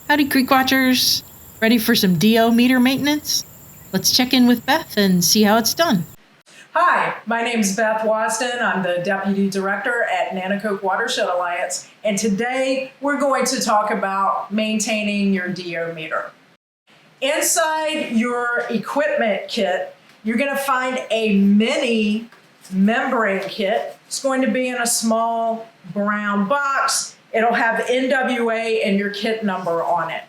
Howdy, Creekwatchers. Ready for some DO meter maintenance? Let's check in with Beth and see how it's done. Hi, my name is Beth Wasden. I'm the Deputy Director at Nanticoke Watershed Alliance, and today we're going to talk about maintaining your DO meter. Inside your equipment kit, you're going to find a mini membrane kit. It's going to be in a small brown box. It'll have NWA and your kit number on it.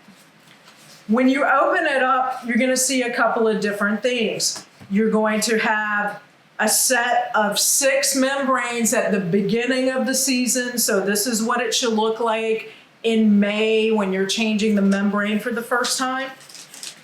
When you open it up, you're going to see a couple of different things. You're going to have a set of 6 membranes at the beginning of the season. So this is what it should look like in May when you're changing the membrane for the first time.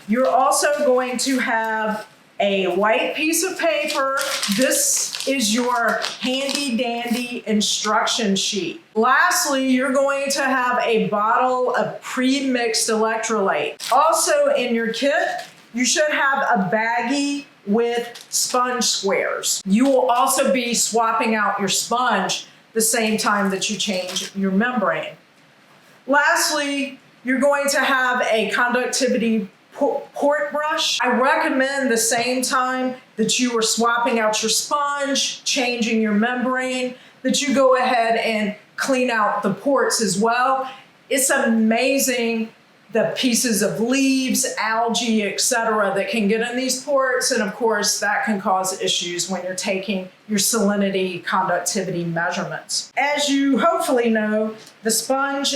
You're also going to have a white piece of paper. This is your handy dandy instruction sheet. Lastly, you're going to have a bottle of pre-mixed electrolyte. Also in your kit, you should have a baggie with sponge squares. You will also be swapping out your sponge the same time that you change your membrane. Lastly, you're going to have a conductivity port brush. I recommend the same time that you are swapping out your sponge, changing your membrane, that you go ahead and clean out the ports as well. It's amazing the pieces of leaves, algae, etc. that can get in these ports, and of course that can cause issues when you're taking your salinity conductivity measurements. As you hopefully know, the sponge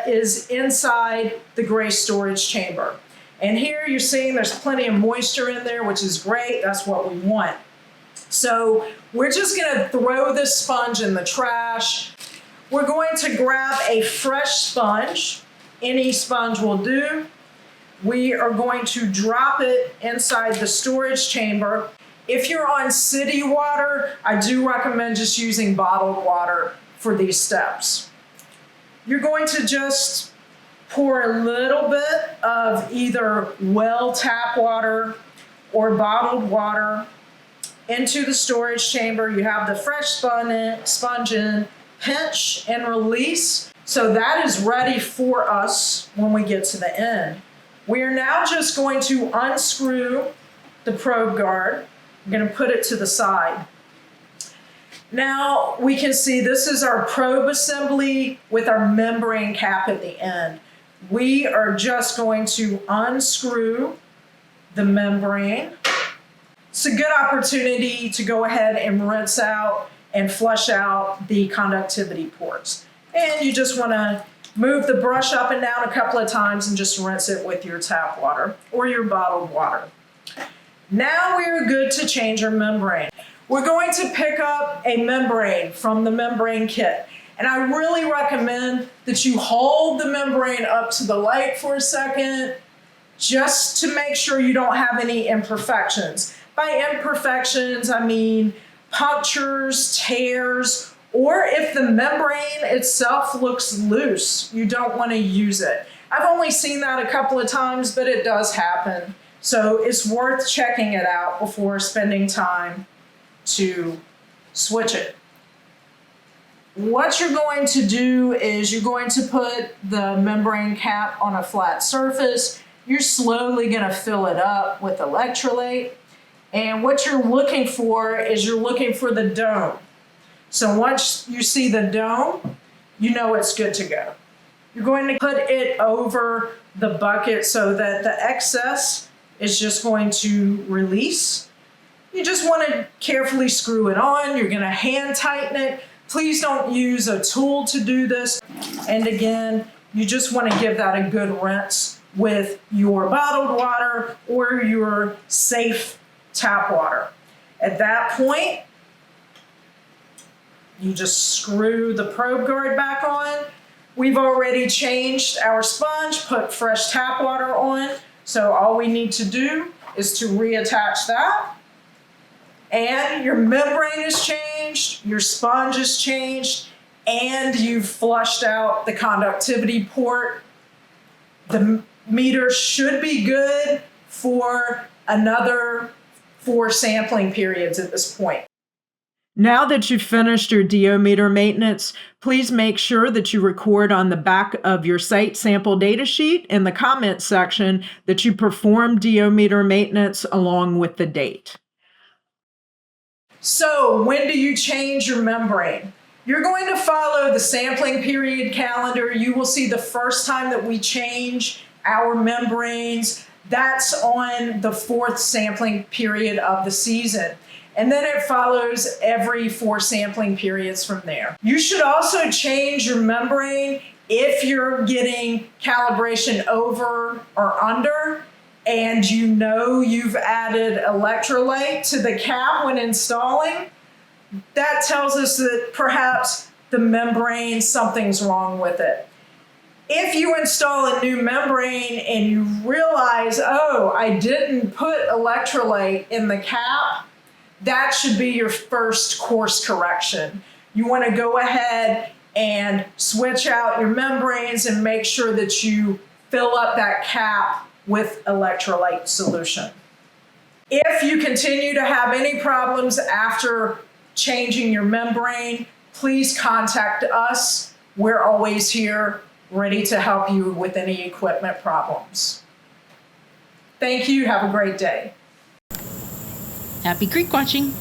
is inside the gray storage chamber. And here you're seeing there's plenty of moisture in there, which is great. That's what we want. So we're just going to throw this sponge in the trash. We're going to grab a fresh sponge. Any sponge will do. We are going to drop it inside the storage chamber. If you're on city water, I do recommend just using bottled water for these steps. You're going to just pour a little bit of either well tap water or bottled water into the storage chamber. You have the fresh sponge in, pinch and release. So that is ready for us when we get to the end. We are now just going to unscrew the probe guard. I'm going to put it to the side. Now we can see this is our probe assembly with our membrane cap at the end. We are just going to unscrew the membrane. It's a good opportunity to go ahead and rinse out and flush out the conductivity ports. And you just want to move the brush up and down a couple of times and just rinse it with your tap water or your bottled water. Now we're good to change our membrane. We're going to pick up a membrane from the membrane kit. And I really recommend that you hold the membrane up to the light for a second, just to make sure you don't have any imperfections. By imperfections, I mean punctures, tears, or if the membrane itself looks loose, you don't want to use it. I've only seen that a couple of times, but it does happen. So it's worth checking it out before spending time to switch it. What you're going to do is you're going to put the membrane cap on a flat surface. You're slowly going to fill it up with electrolyte. And what you're looking for is you're looking for the dome. So once you see the dome, you know it's good to go. You're going to put it over the bucket so that the excess is just going to release. You just want to carefully screw it on. You're going to hand tighten it. Please don't use a tool to do this. And again, you just want to give that a good rinse with your bottled water or your safe tap water. At that point, you just screw the probe guard back on. We've already changed our sponge, put fresh tap water on. So all we need to do is to reattach that. And your membrane is changed, your sponge is changed, and you've flushed out the conductivity port. The meter should be good for another 4 sampling periods at this point. Now that you've finished your DO meter maintenance, please make sure that you record on the back of your site sample datasheet in the comments section that you performed DO meter maintenance along with the date. So, when do you change your membrane? You're going to follow the sampling period calendar. You will see the first time that we change our membranes. That's on the 4th sampling period of the season. And then it follows every 4 sampling periods from there. You should also change your membrane if you're getting calibration over or under, and you know you've added electrolyte to the cap when installing. That tells us that perhaps the membrane, something's wrong with it. If you install a new membrane and you realize, oh, I didn't put electrolyte in the cap, that should be your first course correction. You want to go ahead and switch out your membranes and make sure that you fill up that cap with electrolyte solution. If you continue to have any problems after changing your membrane, please contact us. We're always here, ready to help you with any equipment problems. Thank you. Have a great day. Happy creek watching!